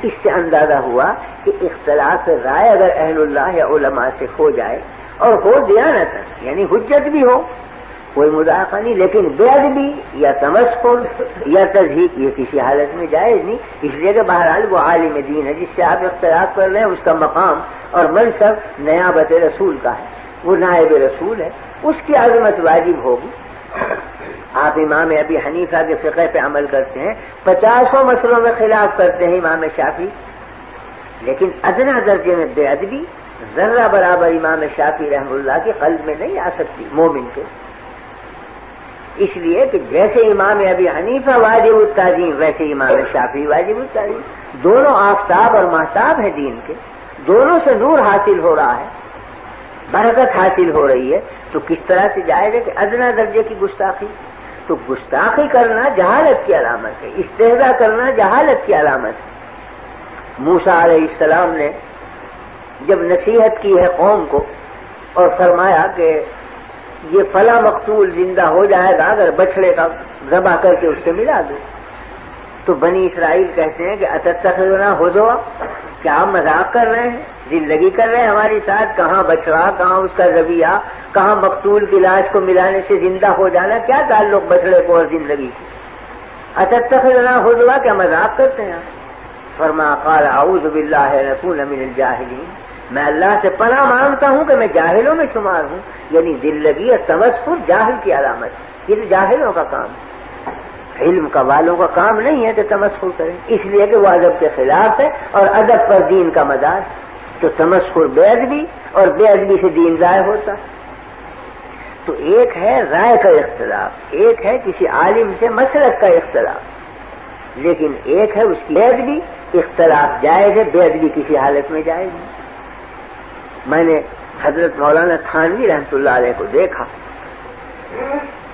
اس سے اندازہ ہوا کہ اختلاف رائے اگر اہل اللہ یا علماء سے ہو جائے اور ہو دیانت یعنی حجت بھی ہو کوئی مذاقہ نہیں، لیکن بے ادبی یا تمسخر یا تضحیق یہ کسی حالت میں جائز نہیں، اس لیے کہ بہرحال وہ عالم دین ہے جس سے آپ اختلاف کر رہے ہیں، اس کا مقام اور منصب نیابت رسول کا ہے، وہ نائب رسول ہے، اس کی عظمت واجب ہوگی۔ آپ امام ابی حنیفہ کے فقہ پہ عمل کرتے ہیں، 50 مسئلوں میں خلاف کرتے ہیں امام شافعی، لیکن ادنا درجے میں بے ادبی ذرہ برابر امام شافعی رحمہ اللہ کے قلب میں نہیں آ سکتی مومن کے، اس لیے کہ جیسے امام ابی حنیفہ واجب التعظیم ویسے امام شافعی واجب التعظیم، دونوں آفتاب اور مہتاب ہیں دین کے، دونوں سے نور حاصل ہو رہا ہے، برکت حاصل ہو رہی ہے، تو کس طرح سے جائز ہے کہ ادنا درجے کی گستاخی؟ تو گستاخی کرنا جہالت کی علامت ہے، استہزاء کرنا جہالت کی علامت ہے۔ موسیٰ علیہ السلام نے جب نصیحت کی ہے قوم کو اور فرمایا کہ یہ فلاں مقتول زندہ ہو جائے گا اگر بچڑے کا ذبح کر کے اس سے ملا دو، تو بنی اسرائیل کہتے ہیں کہ اتتخذنا ہزوا، کیا آپ مذاق کر رہے ہیں، زندگی کر رہے ہیں ہماری ساتھ، کہاں بچڑا، کہاں اس کا ذبیحہ، کہاں مقتول کی لاش کو ملانے سے زندہ ہو جانا، کیا تعلق بچڑے کو اور زندگی کو؟ اتتخذنا ہزوا، کیا مذاق کرتے ہیں؟ فرمایا قال اعوذ باللہ ان اکون من الجاہلین، میں اللہ سے پناہ مانگتا ہوں کہ میں جاہلوں میں شمار ہوں، یعنی دلگی اور تمسخر جاہل کی علامت، یہ جاہلوں کا کام ہے، علم کا والوں کا کام نہیں ہے کہ تمسخر کریں، اس لیے کہ وہ ادب کے خلاف ہے اور ادب پر دین کا مدار، تو تمسخر بے ادبی اور بے ادبی سے دین ضائع ہوتا۔ تو ایک ہے رائے کا اختلاف، ایک ہے کسی عالم سے مسلک کا اختلاف، لیکن ایک ہے اس کی بے ادبی، اختلاف جائز ہے، بے ادبی کسی حالت میں جائز نہیں۔ میں نے حضرت مولانا تھانوی رحمۃ اللہ علیہ کو دیکھا،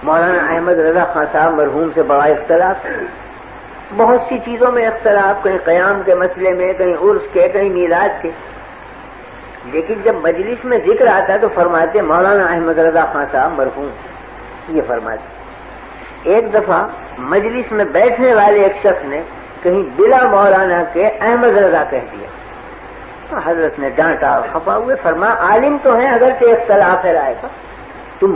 مولانا احمد رضا خان صاحب مرحوم سے بڑا اختلاف، بہت سی چیزوں میں اختلاف، کہیں قیام کے مسئلے میں، کہیں عرس کے، کہیں میلاد کے، لیکن جب مجلس میں ذکر آتا تو فرماتے مولانا احمد رضا خان صاحب مرحوم، یہ فرماتے۔ ایک دفعہ مجلس میں بیٹھنے والے ایک شخص نے کہیں بلا مولانا کے احمد رضا کہہ دیا، حضرت نے ڈانٹا اور خفا ہوئے، فرمایا عالم تو ہیں اگرچہ اختلاف ہے رائے کا، تم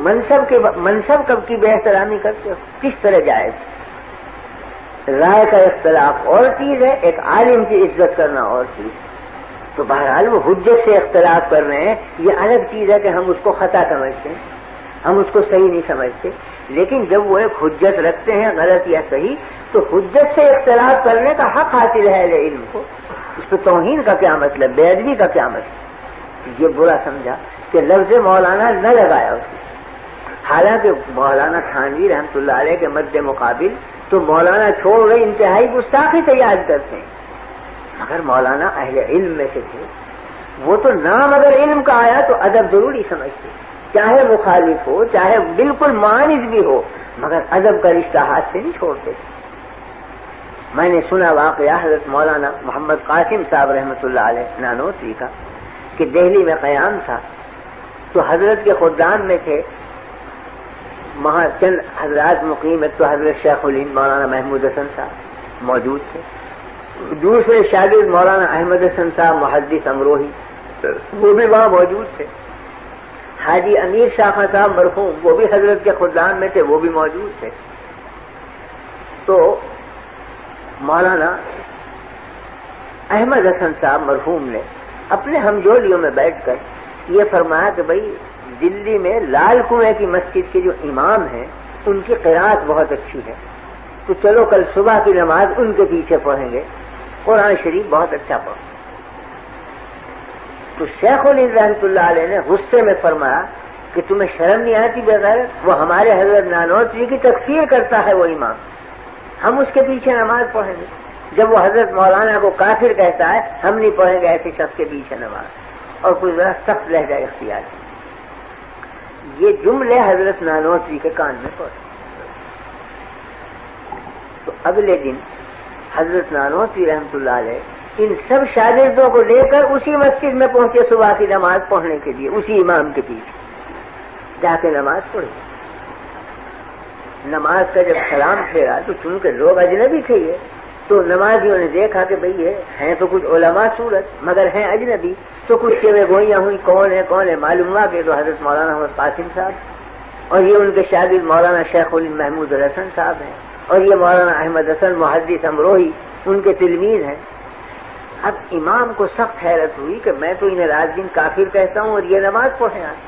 منصب کب کی بے احترامی کرتے ہو، کس طرح جائز؟ رائے کا اختلاف اور چیز ہے، ایک عالم کی عزت کرنا اور چیز، تو بہرحال وہ حجت سے اختلاف کر رہے ہیں، یہ الگ چیز ہے کہ ہم اس کو خطا سمجھتے ہیں، ہم اس کو صحیح نہیں سمجھتے، لیکن جب وہ ایک حجت رکھتے ہیں غلط یا صحیح، تو حجت سے اختلاف کرنے کا حق حاصل ہے اہل علم کو، اس پہ توہین کا کیا مطلب، بے ادبی کا کیا مطلب؟ یہ برا سمجھا کہ لفظ مولانا نہ لگایا اسے، حالانکہ مولانا تھانوی رحمۃ اللہ علیہ کے مد مقابل تو مولانا چھوڑ گئے انتہائی گستاخی سے یاد کرتے ہیں، مگر مولانا اہل علم میں سے تھے، وہ تو نام اگر علم کا آیا تو ادب ضروری سمجھتے، چاہے مخالف ہو چاہے بالکل معاند بھی ہو، مگر ادب کا رشتہ ہاتھ سے نہیں چھوڑتے۔ میں نے سنا واقعہ حضرت مولانا محمد قاسم صاحب رحمۃ اللہ علیہ نانوتوی کا کہ دہلی میں قیام تھا تو حضرت کے خدام میں تھے وہاں چند حضرات مقیم، ایک تو حضرت شیخ الہند مولانا محمود حسن صاحب موجود تھے، دوسرے شاگرد مولانا احمد حسن صاحب محدث امروہی وہ بھی وہاں موجود تھے، حاجی امیر شاہ خان صاحب مرحوم وہ بھی حضرت کے خدام میں تھے، وہ بھی موجود تھے۔ تو مولانا احمد حسن صاحب مرحوم نے اپنے ہمجولیوں میں بیٹھ کر یہ فرمایا کہ بھئی دلی میں لال کنویں کی مسجد کے جو امام ہیں ان کی قرات بہت اچھی ہے، تو چلو کل صبح کی نماز ان کے پیچھے پڑھیں گے، قرآن شریف بہت اچھا پڑھیں۔ تو شیخ الہند رحمۃ اللہ علیہ نے غصے میں فرمایا کہ تمہیں شرم نہیں آتی بغیرت، وہ ہمارے حضرت نانوتوی کی تکفیر کرتا ہے وہ امام، ہم اس کے پیچھے نماز پڑھیں گے، جب وہ حضرت مولانا کو کافر کہتا ہے ہم نہیں پڑھیں گے ایسے شخص کے پیچھے نماز، اور کوئی ذرا سخت لہجہ اختیار کیا۔ یہ جملے حضرت نانوتوی کے کان میں پڑے، تو اگلے دن حضرت نانوتوی رحمۃ اللہ علیہ ان سب شاگردوں کو لے کر اسی مسجد میں پہنچے صبح کی نماز پڑھنے کے لیے، اسی امام کے پیچھے جا کے نماز پڑھی۔ نماز کا جب سلام پھیرا تو چونکہ لوگ اجنبی تھے یہ، تو نمازیوں نے دیکھا کہ بھئی یہ ہیں تو کچھ علماء صورت مگر ہیں اجنبی، تو کچھ چویں گوئیاں ہوئی کون ہے معلوم ہوا کہ تو حضرت مولانا محمد قاسم صاحب اور یہ ان کے شاگرد مولانا شیخ الہند محمود الحسن صاحب ہیں اور یہ مولانا احمد حسن محدث امروہی ان کے تلمیذ ہیں۔ اب امام کو سخت حیرت ہوئی کہ میں تو انہیں رات دن کافر کہتا ہوں اور یہ نماز پڑھیں آج۔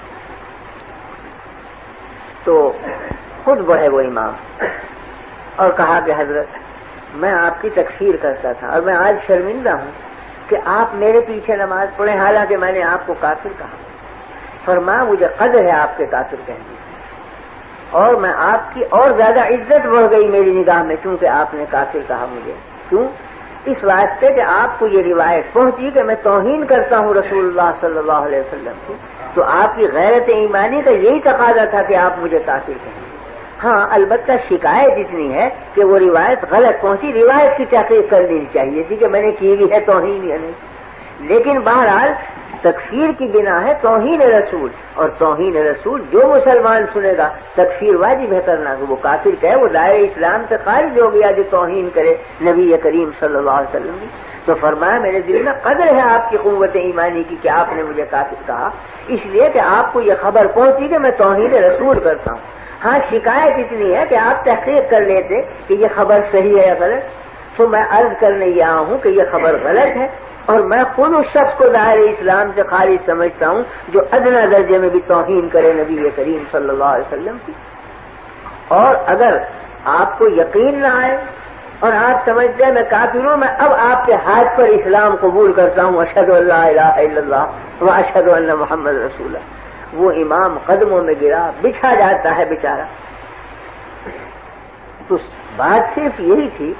تو خود بڑھے وہ امام اور کہا کہ حضرت میں آپ کی تکفیر کرتا تھا اور میں آج شرمندہ ہوں کہ آپ میرے پیچھے نماز پڑھیں، حالانکہ میں نے آپ کو کافر کہا۔ فرمایا مجھے قدر ہے آپ کے کافر کہنے کی، اور میں آپ کی اور زیادہ عزت بڑھ گئی میری نگاہ میں کیونکہ آپ نے کافر کہا مجھے۔ کیوں؟ اس واسطے کہ آپ کو یہ روایت پہنچی کہ میں توہین کرتا ہوں رسول اللہ صلی اللہ علیہ وسلم کی، تو آپ کی غیرت ایمانی کا یہی تقاضا تھا کہ آپ مجھے کافر کہیں۔ ہاں البتہ شکایت اتنی ہے کہ وہ روایت غلط پہنچی، روایت کی تحقیق کر لینی چاہیے تھی کہ میں نے کی بھی ہے توہین یا نہیں، لیکن بہرحال تکفیر کی بنا ہے توہین رسول، اور توہین رسول جو مسلمان سنے گا تکفیر واجب ہے کرنا، کہ وہ کافر کہے وہ دائرہ اسلام سے خارج ہو گیا جو توہین کرے نبی کریم صلی اللہ علیہ وسلم کی۔ تو فرمایا میرے دل میں قدر ہے آپ کی قوت ایمانی کی کہ آپ نے مجھے کافر کہا، اس لیے کہ آپ کو یہ خبر پہنچی کہ میں توہین رسول کرتا ہوں۔ ہاں شکایت اتنی ہے کہ آپ تحقیق کر لیتے کہ یہ خبر صحیح ہے یا غلط، تو میں عرض کرنے یہ آیا ہوں کہ یہ خبر غلط ہے، اور میں خود اس شخص کو دائرہ اسلام سے خارج سمجھتا ہوں جو ادنی درجے میں بھی توہین کرے نبی کریم صلی اللہ علیہ وسلم کی۔ اور اگر آپ کو یقین نہ آئے اور آپ سمجھتے ہیں میں کافر ہوں، میں اب آپ کے ہاتھ پر اسلام قبول کرتا ہوں، اشہد ان لا الہ الا اللہ و اشہد ان محمد رسول اللہ۔ وہ امام قدموں میں گرا، بچھا جاتا ہے بیچارہ۔ تو بات صرف یہی تھی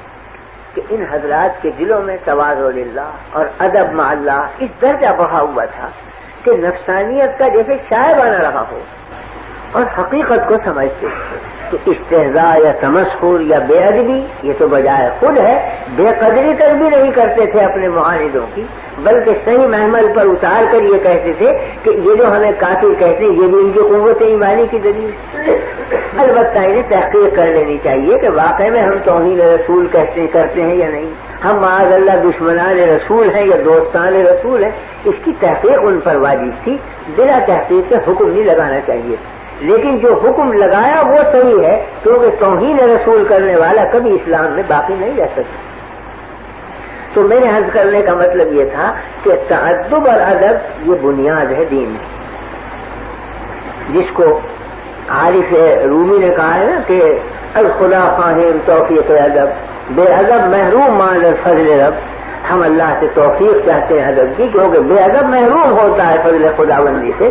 کہ ان حضرات کے دلوں میں تواضع للہ اور ادب مع اللہ اس درجہ بڑھا ہوا تھا کہ نفسانیت کا جیسے شائع بنا رہا ہو اور حقیقت کو سمجھتے، تو استہزاء یا تمسخر یا بے ادبی یہ تو بجائے خود ہے، بے قدری تک بھی نہیں کرتے تھے اپنے معاندوں کی، بلکہ صحیح محمل پر اتار کر یہ کہتے تھے کہ یہ جو ہمیں کافر کہتے ہیں یہ بھی ان کی قوت ایمانی کی دلیل۔ البتہ انہیں تحقیق کر لینی چاہیے کہ واقعی میں ہم توہین رسول کرتے ہیں یا نہیں، ہم معاذ اللہ دشمنان رسول ہیں یا دوستان رسول ہیں، اس کی تحقیق ان پر واجب تھی، بلا تحقیق کے حکم نہیں لگانا چاہیے۔ لیکن جو حکم لگایا وہ صحیح ہے، کیونکہ توہین رسول کرنے والا کبھی اسلام میں باقی نہیں رہ سکتا۔ تو میرے عرض کرنے کا مطلب یہ تھا کہ تعدب اور ادب یہ بنیاد ہے دین کی، جس کو عارف رومی نے کہا ہے نا کہ الخدا فاہم توفیق ادب، بے ادب محروم مان فضل رب۔ ہم اللہ سے توفیق چاہتے ہیں ادب کی، کیونکہ بے ادب محروم ہوتا ہے فضل خداوندی سے۔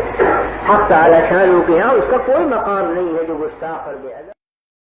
حق تعالی شان کے یہاں اس کا کوئی مقام نہیں ہے جو گستاخ اور بے ادب